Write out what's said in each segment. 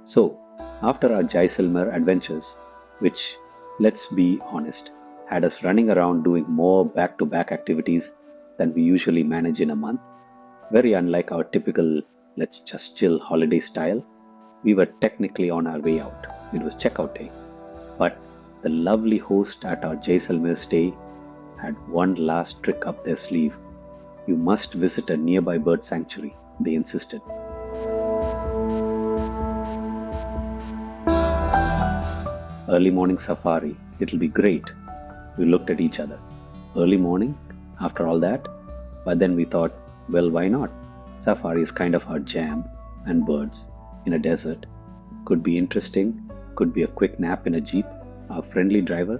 So, after our Jaisalmer adventures, which, let's be honest, had us running around doing more back to back activities than we usually manage in a month, very unlike our typical let's just chill holiday style, we were technically on our way out. It was checkout day. But the lovely host at our Jaisalmer stay had one last trick up their sleeve. You must visit a nearby bird sanctuary, they insisted. Early morning safari, it'll be great. We looked at each other. Early morning, after all that? But then we thought, well, why not? Safari is kind of our jam, and birds in a desert could be interesting, could be a quick nap in a jeep. Our friendly driver,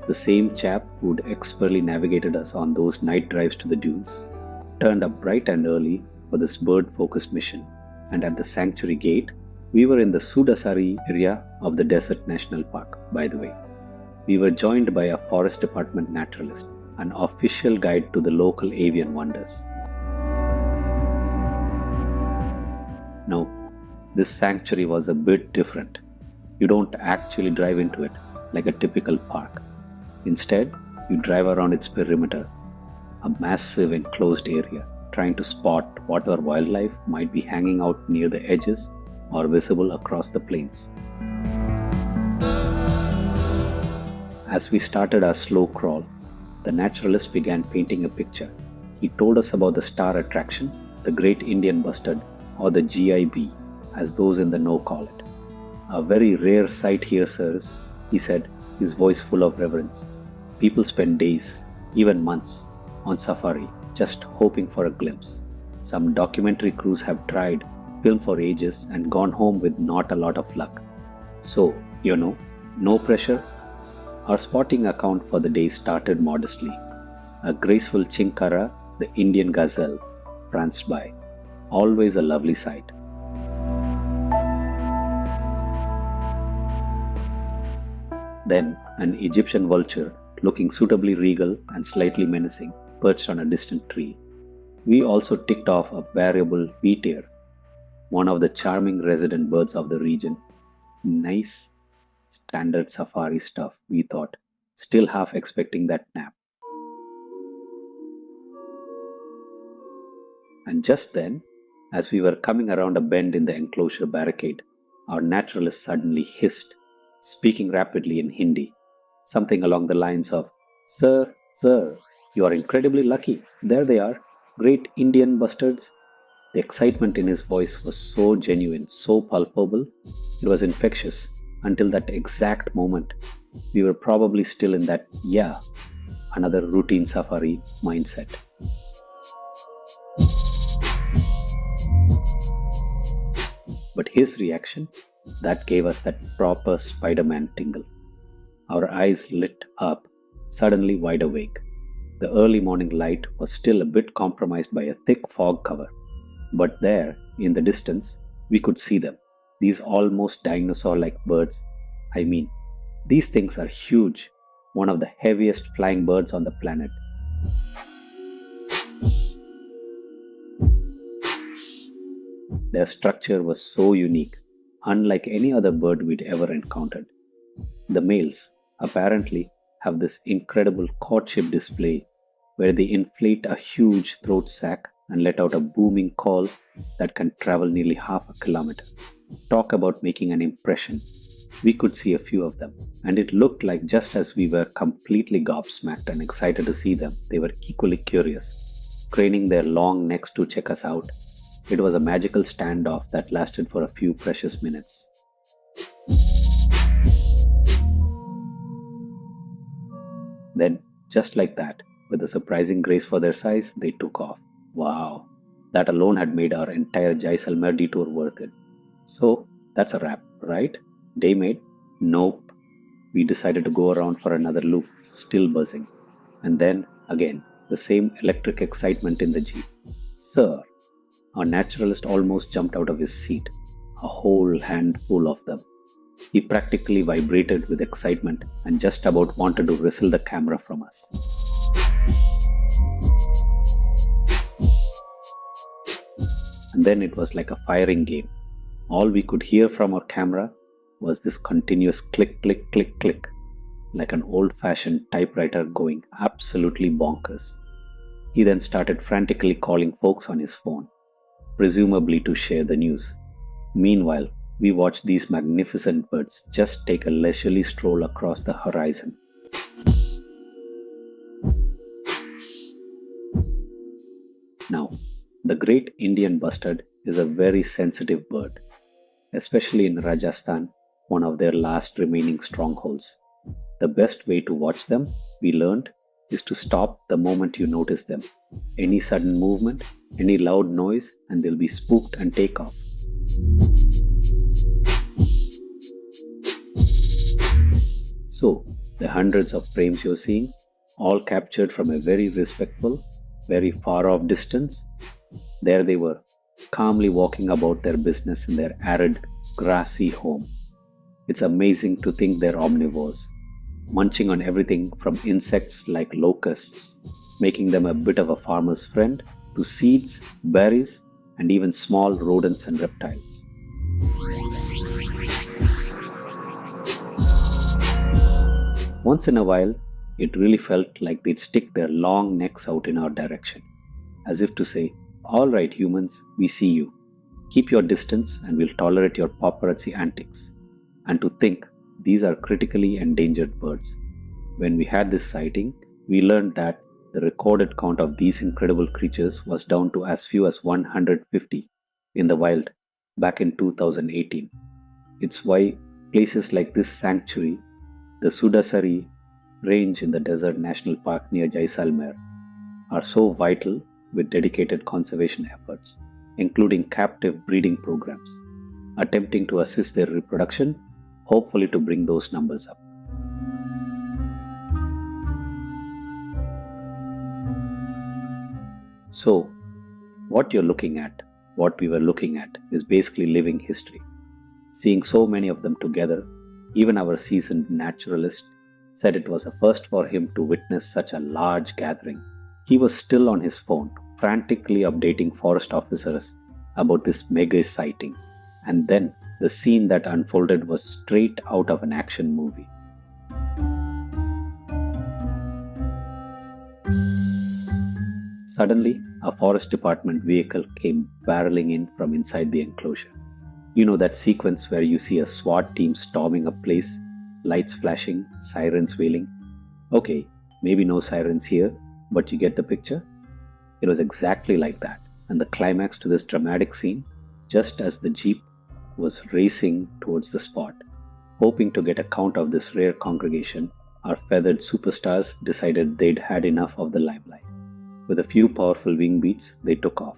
the same chap who'd expertly navigated us on those night drives to the dunes, turned up bright and early for this bird focused mission. And at the sanctuary gate, we were in the Sudasari area of the Desert National Park, by the way. We were joined by a Forest Department naturalist, an official guide to the local avian wonders. Now, this sanctuary was a bit different. You don't actually drive into it like a typical park. Instead, you drive around its perimeter, a massive enclosed area, trying to spot whatever wildlife might be hanging out near the edges or visible across the plains. As we started our slow crawl, the naturalist began painting a picture. He told us about the star attraction, the Great Indian Bustard, or the GIB, as those in the know call it. A very rare sight here, sirs, he said, his voice full of reverence. People spend days, even months, on safari, just hoping for a glimpse. Some documentary crews have tried, filmed for ages, and gone home with not a lot of luck. So, no pressure. Our spotting account for the day started modestly. A graceful chinkara, the Indian gazelle, pranced by. Always a lovely sight. Then an Egyptian vulture, looking suitably regal and slightly menacing, perched on a distant tree. We also ticked off a variable wheatear, one of the charming resident birds of the region. Nice, standard safari stuff, we thought, still half expecting that nap. And just then, as we were coming around a bend in the enclosure barricade, our naturalist suddenly hissed, speaking rapidly in Hindi, something along the lines of, Sir, you are incredibly lucky. There they are, Great Indian Bustards. The excitement in his voice was so genuine, so palpable, it was infectious. Until that exact moment, we were probably still in that, another routine safari mindset. But his reaction, that gave us that proper Spider-Man tingle. Our eyes lit up, suddenly wide awake. The early morning light was still a bit compromised by a thick fog cover. But there, in the distance, we could see them. These almost dinosaur-like birds. I mean, these things are huge. One of the heaviest flying birds on the planet. Their structure was so unique, unlike any other bird we'd ever encountered. The males, apparently, have this incredible courtship display where they inflate a huge throat sac and let out a booming call that can travel nearly half a kilometer. Talk about making an impression. We could see a few of them, and it looked like just as we were completely gobsmacked and excited to see them, they were equally curious, craning their long necks to check us out. It was a magical standoff that lasted for a few precious minutes. Then, just like that, with a surprising grace for their size, they took off. Wow, that alone had made our entire Jaisalmer detour worth it. So, that's a wrap, right? Day made? Nope. We decided to go around for another loop, still buzzing. And then, again, the same electric excitement in the jeep. Sir, our naturalist almost jumped out of his seat, a whole handful of them. He practically vibrated with excitement and just about wanted to wrestle the camera from us. And then it was like a firing game. All we could hear from our camera was this continuous click, click, click, click, like an old fashioned typewriter going absolutely bonkers. He then started frantically calling folks on his phone, presumably to share the news. Meanwhile, we watched these magnificent birds just take a leisurely stroll across the horizon. Now, the Great Indian Bustard is a very sensitive bird, especially in Rajasthan, one of their last remaining strongholds. The best way to watch them, we learned, is to stop the moment you notice them. Any sudden movement, any loud noise, and they'll be spooked and take off. So, the hundreds of frames you're seeing, all captured from a very respectful, very far off distance, there they were, calmly walking about their business in their arid, grassy home. It's amazing to think they're omnivores, munching on everything from insects like locusts, making them a bit of a farmer's friend, to seeds, berries, and even small rodents and reptiles. Once in a while, it really felt like they'd stick their long necks out in our direction, as if to say, "All right, humans, we see you. Keep your distance and we'll tolerate your paparazzi antics." And to think, these are critically endangered birds. When we had this sighting, we learned that the recorded count of these incredible creatures was down to as few as 150 in the wild back in 2018. It's why places like this sanctuary, the Sudasari range in the Desert National Park near Jaisalmer, are so vital with dedicated conservation efforts, including captive breeding programs, attempting to assist their reproduction, hopefully to bring those numbers up. So, what you're looking at, what we were looking at, is basically living history. Seeing so many of them together, even our seasoned naturalist said it was a first for him to witness such a large gathering. He was still on his phone, frantically updating forest officers about this mega sighting, and then the scene that unfolded was straight out of an action movie. Suddenly, a forest department vehicle came barreling in from inside the enclosure. You know that sequence where you see a SWAT team storming a place, lights flashing, sirens wailing? Okay, maybe no sirens here, but you get the picture? It was exactly like that, and the climax to this dramatic scene, just as the jeep was racing towards the spot, hoping to get a count of this rare congregation, our feathered superstars decided they'd had enough of the limelight. With a few powerful wing beats, they took off.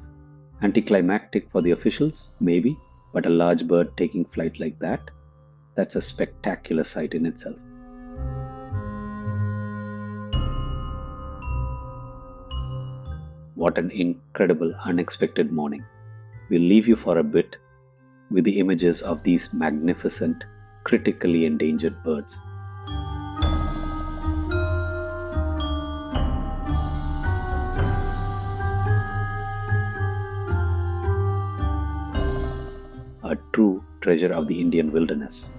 Anticlimactic for the officials, maybe, but a large bird taking flight like that, that's a spectacular sight in itself. What an incredible, unexpected morning. We'll leave you for a bit with the images of these magnificent, critically endangered birds. A true treasure of the Indian wilderness.